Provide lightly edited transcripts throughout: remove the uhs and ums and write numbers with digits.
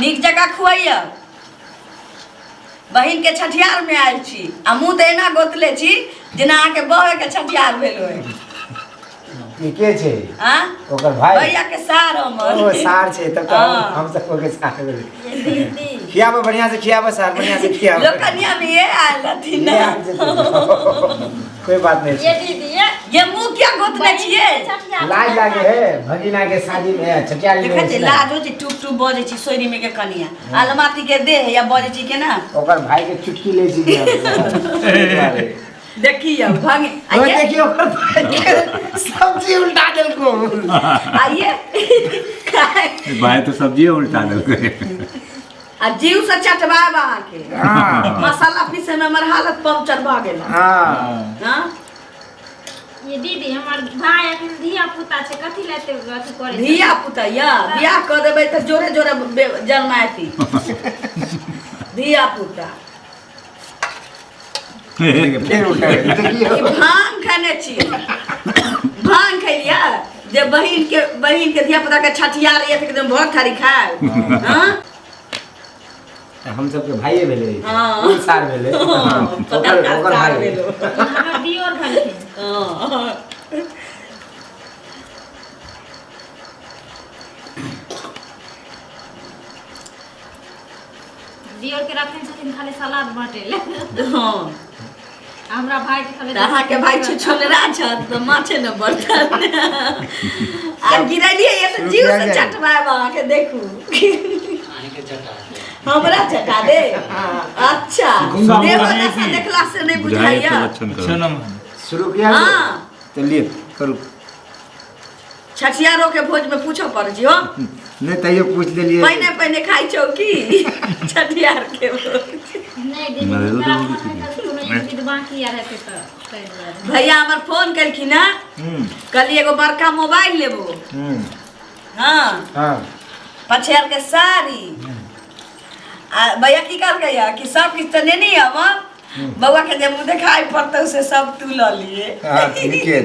नीक जगह खुआइया बहिन के छठियार में आयल छी आ मुँह तो एना गोतले छी जेना अहाँके बहे के छठियार भेल होय के छे हां ओकर भाई भैया के सार हमर ओ सार छे तब तो हम सब के सार भेल खियाबो बढ़िया से खियाबो सार बढ़िया से खियाबो लोकनिया में ये आयल थी ना कोई बात नहीं ये दीदी ये मुंह क्या गोतले छिए लाज लागे है भगिना के शादी में छठियार में देखै छै लाज हो छै टुक टुक बजे छी सोरी में के कनिया आलमाती के दे या बजे छी के ना ओकर भाई के चुटकी ले छी देखिए भागे आइए देखिए ओकर भाई के सब्जी उल्टा देल को आइए भाई तो सब्जी उल्टा देल को आ जीव से चटवाब अहाँ के मसाला पीसे में हमर हालत पंक्चर भ गेल हां ये दीदी हमर भाई अखन धिया पुता छै कथि लेते अथि करे धिया पुता या बियाह क देबै त जोरे जोरे जन्माएती धिया पुता फिर उल्टा देखिए भांग खाने छी भांग खैलिया जे बहिन के धिया पुता के छठियार ये एकदम बहुत थारी खाए हां हम सब के भाईए भेले हां कोई सार भेले ओकर भाई भेलो हमर दियोर भेल हां दियोर के रखने छथिन खाली सलाद बाटेले हां हमरा भाई के खाली अहाँ के भाई छ छोलरा छ त माछे न बर्तन आ गिरलिए ये त जीव से चटवाब अहाँ के देखू हमरा चटा दे अच्छा देवता देखला से नहीं बुझाइया शुरू किया हां चलिए करू छठियारों के भोज में पूछो पड़ जी हो नहीं तइयो पूछ लेलिए पहने खाई चौकी छठियार के भोज नहीं दीदी मेरा कोनो चीज बाकी आ रहते तो भैया हमर फोन करखी ना कल एगो बड़का मोबाइल लेबो हां हां 5000 के साड़ी आ भैया की कर गया कि सब किछ तो नहीं हम बउआ के जे मुंह दिखाई पड़ते से सब तू ल लिए हां ठीक है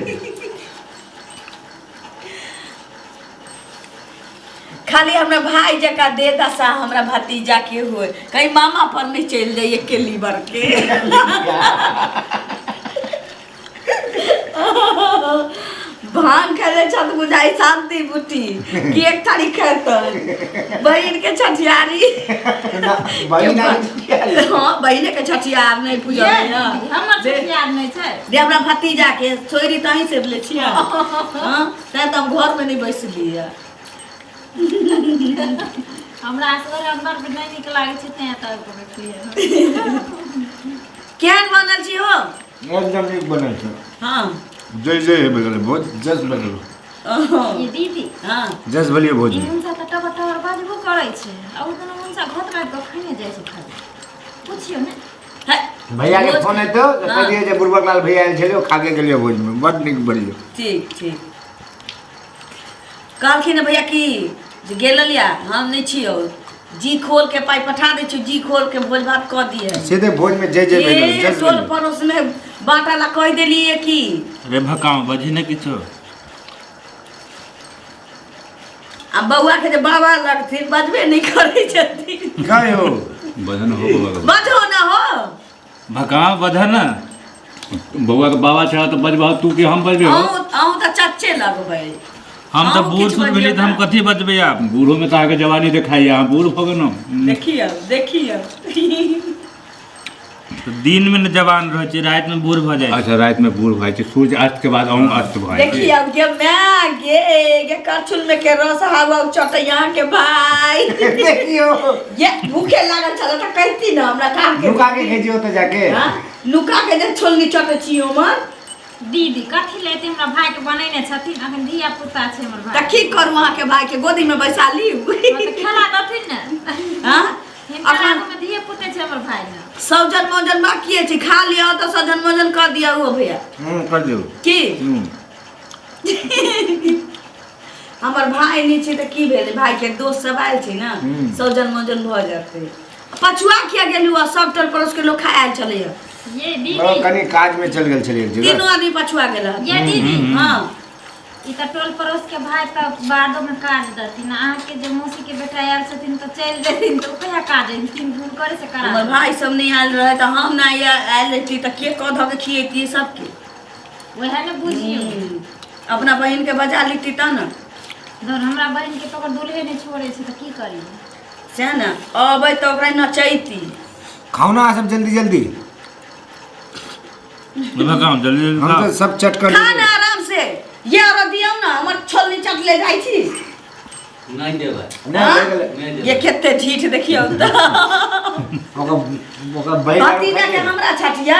खाली हमरा भाई जका दे दशा हमरा भतीजा के होय कहीं मामा पर नहीं चल जाइए के लीवर के भांग खेले छत बुझाई शांति बुटी कि एक थारी खेतन बहिन के छठियारी हां बहिने के छठियार नहीं पूजा हमर छठियार नहीं छै दे हमरा भतीजा के छोरी तही से बोले छिया हां त हम घर में नहीं बैसलिए हमरा असगर अंदर भी नहीं निक लागे छै ते त बैठलिए केहन बनल छी हो एकदम ठीक बनल छै हां जय जय है बगल बहुत जस लगल ये दीदी हां जस भलिए भोज ई मुंसा त टबर बाजबो करै छै आ उ कोनो मुंसा घोट रात के खने जाय छै खाली पूछियो ने भैया के फोन है तो कह दिए जे बुरबक लाल भैया आयल छले खा के गेलिए भोज में बड निक बढ़िया ठीक कहलखिन भैया की जे गेलिया हम नहीं छियो जी खोल के पाई पठा दे छी जी खोल के भोज भात क दिए सीधे भोज में जय जय भेल जस टोल पड़ोस में बाटा ला कह देलिए की रे भकाम बजी ने किछो आ बउआ के जे बाबा लगथिन बजबे नहीं करे छथिन काय हो बजन हो बजो ना हो भकाम बजन ना बउआ के बाबा छा तो बजबा तू के हम बजबे हो आऊ त चच्चे लगबै हम तो बूढ़ सुन मिली तो हम कथी बजबे आप बूढ़ो में तो आगे जवानी दिखाई हम बूढ़ हो गए ना देखिए तो दिन में न जवान रह छै रात में बूढ़ भ जाय अच्छा रात में बूढ़ भ जाय सूर्य अस्त के बाद अहूं अस्त भ जाय देखिए अब के मैं गे करछुल में के रस हवा चटैया के भाई देखियो ये भूखे लागल छल त कहती ना हमरा का के नुका के भेजियो तो जाके नुका के जे छोलनी चटे छी हमर दीदी कथि लेते हमरा भाई के बनैने छथिन अखन धिया पुता छै हमर भाई त की करू अहाँ के भाई के गोदी में बैसा ली खेला दथिन ने हां अपन में धिया पुता छै हमर भाई ना सौजन मोजन बाकी छै खा लिया तो सौजन मोजन कर दिया हो भैया कर दियो की हमर भाई नहीं छै त की भेले भाई के दोस्त सब आयल छै ना सौजन मोजन भ जाते पछुआ किया गेलु सब टोल पड़ोस के लोग खायल चले ये दीदी कनी काज में चल गेल छलिए तीनों आदमी पछुआ गेल ये दीदी हां ई त टोल पड़ोस के भाई त बादो में काट देथिन। अहाँ के जे मौसी के बेटा आयल छथिन त चल देथिन त कहिया काट देथिन, फोन करे से करा। हमर भाई सब नहीं आयल रहे त हम ना आयल रहती त के कह ध के खिएती सबके। वह ने बुझियो अपना बहन के बजा लेती त न। धर हमरा बहन के तो दूल्हे ने छोड़े छै त की करी से न अबै त ओकरा नचैती। खाओ ना सब जल्दी जल्दी। मैं काम जल्दी हम तो सब चट कर खाना आराम से ये और दियौ ना हमर छोलनी चट ले जाइ छी। नहीं देबा हाँ? ये केते ढीठ देखियो त। ओका भाई भतीजा के हमरा छठिया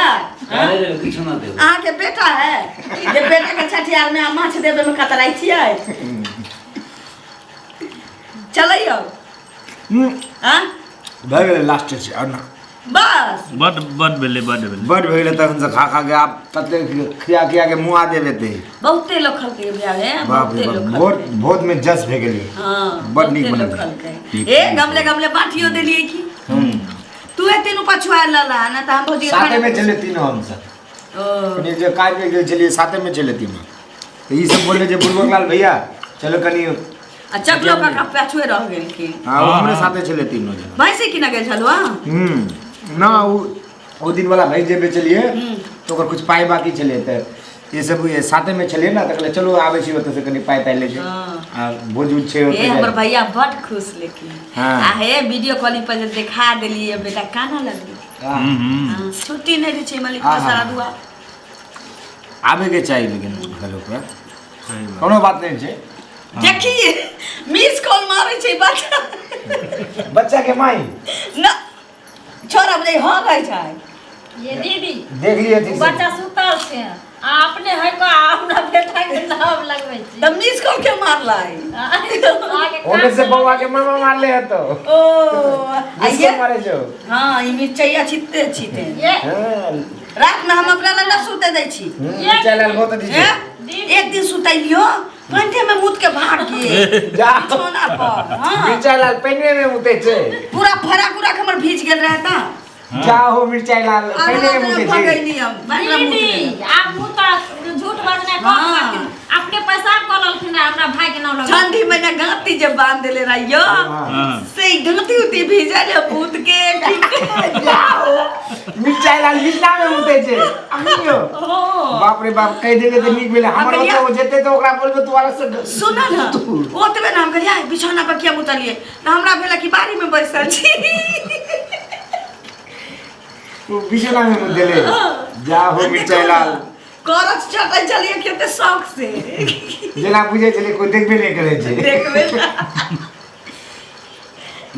अरे रे किछ ना देबा। अहाँ के बेटा है जे बेटा के छठियार में माछ देबे में कतराई छियै। चलैयो हां भाई लास्ट छै और ना बस बड भेले बड भेले तखन से खा खा के आप तते खिया खिया के मुआ देबे ते बहुते लोग खलके बिया है बाप रे बहुते बाप लोग बहुत में जस भे गेली। हां बड नीक लोग बनल। खलके ए गमले गमले बाटियो देलिए की तू ए तीनों पछुआ लला ना त हम भौजी साथे में चले तीनों हम सब ओ कनी जे काज में गेल चलिए साथे में चले तीनों। तो ई सब बोले जे बुलबक लाल भैया चलो कनी आ चकलो का पछुए रह गेल की। हां हमरे साथे चले तीनों जन। भैंसी की ना गेल छलवा ना वो दिन वाला भाई जेबे चलिए तो ओकर कुछ पाई बाकी चले त ये सब ये साथे में चलिए ना त चलो आवे छी ओत से कनी पाई ताई ले छै आ भोज उज छै ए हमर भैया बड खुश लेकिन हाँ। आ हे वीडियो कॉलिंग पर जे दिखा देलिए बेटा काना लगली। हां छुट्टी नहीं दै छै मालिक हाँ, सारा हाँ। दुआ आवे के चाहिए लेकिन हेलो पे कोनो बात नहीं छै। देखिए मिस कॉल मारे छै बच्चा बच्चा के माई ना छोरा बजे हो गई छै। ये दीदी देख लिए ठीक से बच्चा सुतल छै आ अपने है को अपना बेटा के नाम लगबै छी त मिस कॉल के मारलाई आगे ओने से बौआ के मामा मार ले तो ओ इसको मारे जो हां ई मिर्चैया छिते छिते ये रात में हम अपना ला सुते दै छी। चलल बहुत दीजिए एक दिन सुतैलियो घंटे में मुत के भाग के जा छोना पर हां मिर्चाई लाल पेनवे में मुते छे पूरा फरा पूरा हमर भीज गेल रहे त जाओ मिर्चाई लाल पेनवे में मुते छे। भगैली हम बाकरा मुत दीदी आप मुता झूठ बोलने कम हाँ। करथिन अपने पैसा कललखिन हमरा भाई के नाम लगा ठंडी में ना गाती जब बांध देले रहियो हां से गाती उती भीजल पूत के जाओ मिर्चाई लाल बिस्ना में मुते छे अमियो बाप रे बाप कह देबे त नीक भेले हमर ओते हो जेते त ओकरा बोलबे तू वाला से सुन ना ओतबे नाम करिया बिछौना पर किया मुतलिए त हमरा भेला कि बारी में बैसल छी तू बिछना में मुते ले जाओ मिर्चाई लाल करत चटै चलिए केते शौक से जेना बुझे चले कोई देखबे नहीं करे छे। देखबे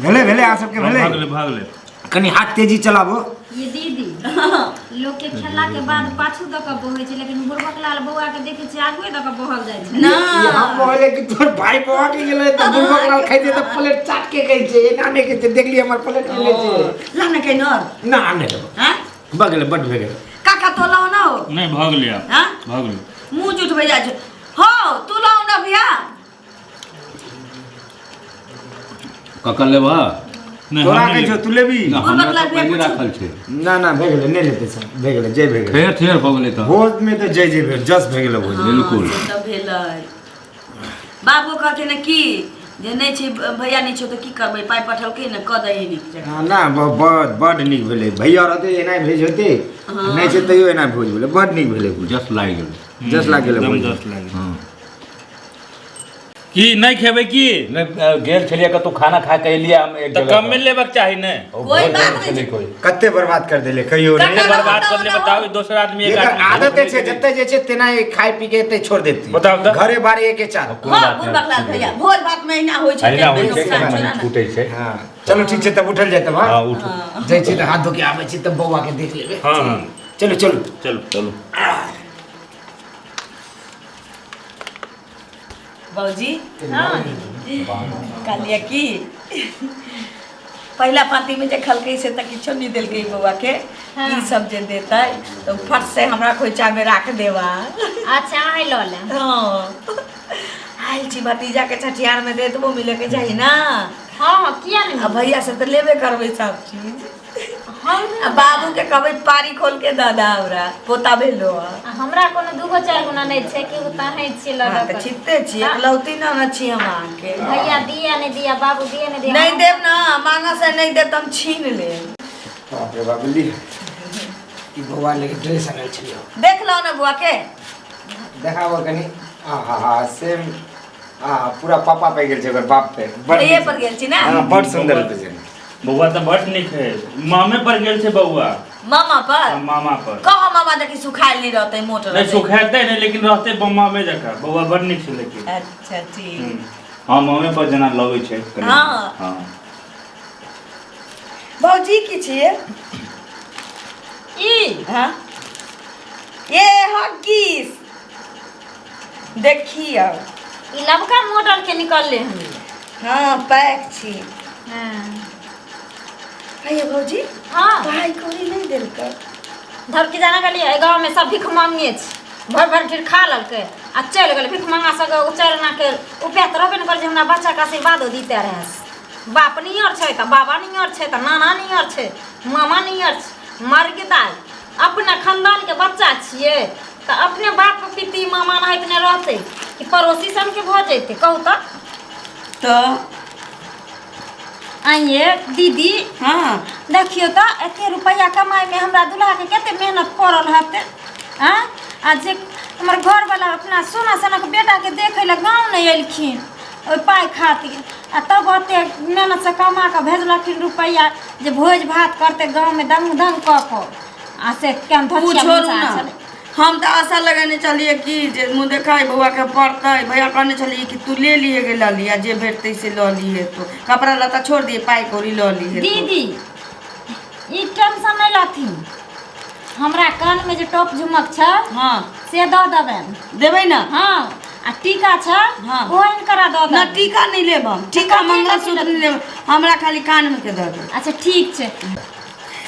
भेले भेले आ सबके भेले भाग ले कनी हाथ तेजी चलाबो। ये दीदी लोग के खेला के बाद पाछू द के बहै छै लेकिन बुढ़बक लाल बौआ के देखे छै आगुए द के बहल जाय छै ना ये हम बोले कि तोर भाई बौआ के गेले त बुढ़बक लाल खाइते त प्लेट चाट के कहै छै एना नहीं कहै छै देख लिए हमर प्लेट ले छै लाने के नर ना नहीं हां बगले बड भे गेल काका तो लाओ ना हो नहीं भाग लिया हां भाग ले मुंह जुट भई जाय छै हो तू लाओ ना भैया ककल लेबा नहीं तोरा हम के नहीं जो तू लेबी ना बुढ़बक हमरा लाल तो भैया पहले पूछू। राखल छै। ना भे गेले नहीं लेते सब भे गेले जय भे गेले फेर हो गेलै त भोज में तो जय जय भे जस भे गेले भोज बिल्कुल। त भेलै बाबू कहथिन कि जे नहीं छै भैया नहीं छै त की करबै पाई पठलकै न क दही नीक जगह ना बड नीक भेले भैया रहते एना भेज होते नहीं छै तैयो एना भोज भेले बड नीक भेले भोज जस लाग गेलै जस लाग गेले एकदम भोज जस लाग हां की नहीं खेबै की नहीं गेल छलिए कतौ खाना खा के एलिए हम एक त जगह कम में लेबक चाही ने कोई बात नहीं छै। कोई कत्ते बर्बाद कर देले कहियो कत्ते नहीं बर्बाद कर ले बताओ दोसर आदमी एक एकर आदमी आदत छै जत्ते जे छै तेना खाइ पी के एते छोड़ देती बताओ त घरे बारे एके चार हां बुढ़बक लाल भैया भोज भात में ना होय छै अहिना होइ छै नुकसान कि छै ना। छूटै छै। हां चलो ठीक छै तब उठल जाय तब हां हां उठ जय छी त हाथ धो के आबै छी तब बौआ के देख लेबे हां हां चलो चलो चलो चलो बाबूजी हां कहलिए कि पहला पाती में जे खलकै से त किछो नहीं देलकै बौआ के हाँ। ई सब जे देतै तो फट से हमरा खोइचा में राख देवा अच्छा आइ ल ले हां आइल छी भतीजा के छठियार में दे देबो मिले के चाहिए ना हां हां किया नहीं अब भैया से तो लेबे करबै सब चीज आ बाबू के कहबै पारी खोल के दादा हमरा पोता भेलो हमरा कोनो दूगो चार गुना नहीं छे कि उताहे छी लगा त छिते छी एकलौती न छी हम आके भैया दिया नहीं दिया बाबू दिया नहीं दिया नहीं देब ना मांगा से नहीं देब त हम छीन ले बाप रे बाप ली ई बउआ ले ड्रेस आनल छलियो देख लो ना बुआ के देखाबो कनी आहा सेम पूरा पापा पे गेल छै ओकर बाप पे ये पर गेल छी ना हां बड़ सुंदर छै बउआ तो बड़ निक है मामे पर गेल छे बउआ मामा पर मामा पर कह मामा देखी सुखाइल नहीं रहते मोटर नहीं सुखाते नहीं लेकिन रहते बम्मा में जका बउआ बड़ निक छे लेकिन अच्छा ठीक हां मामे पर जना लगै छे हाँ। हां भौजी की छिए ई हां ये हग्गीस देखिए ई लबका मॉडल के निकल ले हम हाँ पैक छी हां भैया भौजी हां भाई कोरी नहीं देल कर धर के जाना के लिए गांव में सब भिख मांगने छी भर भर फिर खा ललके आ चल गेल भिख मांगा सक उचरना के उपाय तो रहबे न कर जे हमरा बच्चा का आशीर्वाद दीते रहे बाप नियर छै त बाबा नियर छै त नाना नियर छै मामा नियर छै मर के दाई अपना खानदान के बच्चा छिए त अपने बाप पिती मामा नहीं इतने रहते कि पड़ोसी सन के भ जैते कहू तो आइए दीदी हाँ देखियो तो एते रुपया कमाई में हमरा दुल्हा के केते मेहनत करल हते हां आ जे हमर घर वाला अपना सोना सनक बेटा के देखे ल गांव नहीं एलखिन ओइ पाई खातिर आ तब ओते मेहनत से कमा के भेजलखिन रुपया जे भोज भात करते गांव में दम दम क क आ से केन धचिया छोड़ू ना हम तो आशा लगाने चलिए कि जे मुँह देखाई बउआ के पड़ते भैया कहने चलिए कि तू ले लिए गे ल लिया जे भेटते से ल लिए तो कपड़ा लता छोड़ दिए पाई कौड़ी ल लिए दीदी ई टेंशन नहीं लाथी हमरा कान में जे टॉप झुमक छ हाँ से द देबे देबै ना हां आ टीका छ हाँ। ओहन करा द ना दे टीका नहीं लेब हम टीका मंगलसूत्र नहीं लेब हमरा खाली कान में के दे दे अच्छा ठीक छै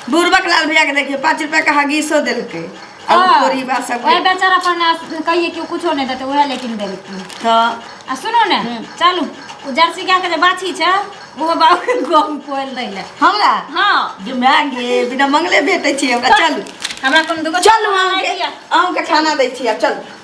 बुढ़बक लाल भैया के देखिए 5 रुपया का हगीसो देलके अब तोरी बात सब ओए बेचारा पर कहिए कि कुछो नहीं देते ओहे लेकिन देलकी तो आ सुनो ने चलू उ जर्सी गाय के जे बाछी छै वो बाबू के गम पोल दैले हमरा हां जो मांगे बिना मंगले भेटै छी हमरा चलू हमरा कोन दुगो चलू अहूँ के खाना दै छी अब चलू